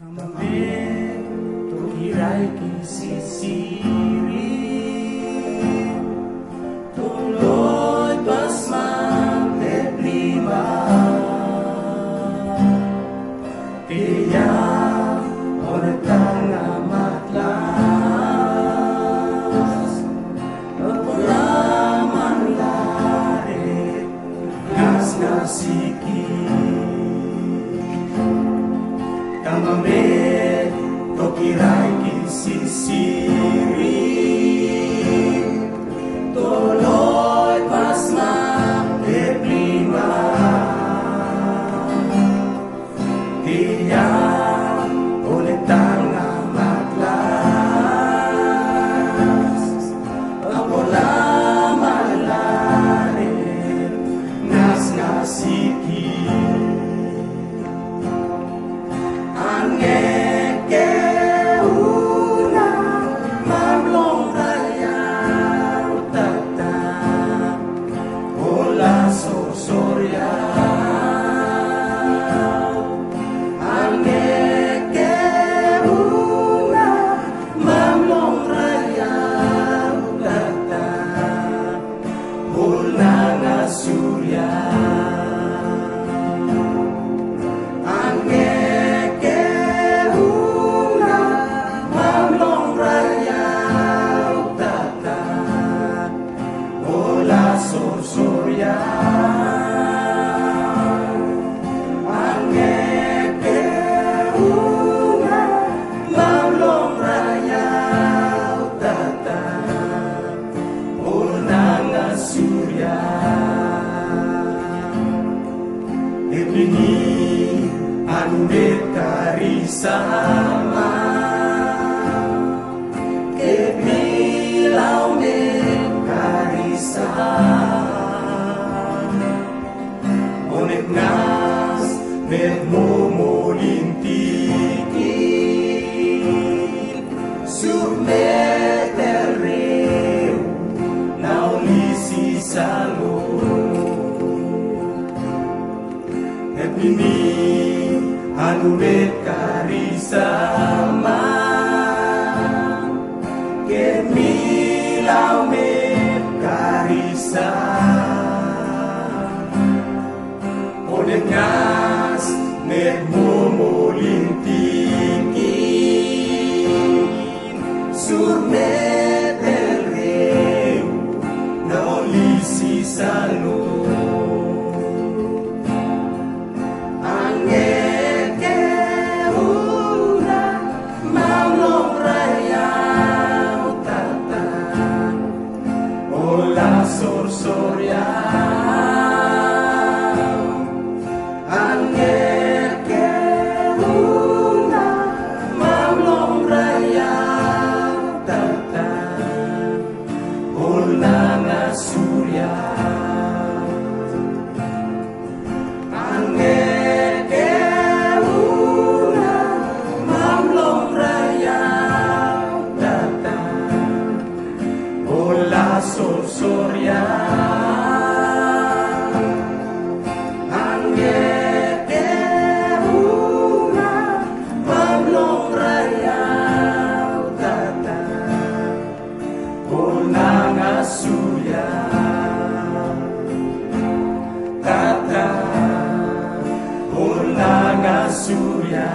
Kamabe tukiray kisisiri tuloy pasman teplima tiyak oletang amatlas pagpulaman lari ngas-ngasiki Kamabe tokiray kisisiri tuloy pasman teplima tiyak uletang amatlas pagpulaman lari ngas-ngasiki Surya angeke una maulong raya utata unanga surya Ibni ande karisama kebilau me karisama Nas nagmumulintikin Sumetereu naulisi salo Epini anuret karisama Kemilau met karisama Ngas nagmumulintikin Surmetereu naulisi salo Angeke una maulong raya utata Ola sorsorya Surya angeke una mamlong raya datang ola surya angeke una mamlong raya datang ola surya Tata Unanga Surya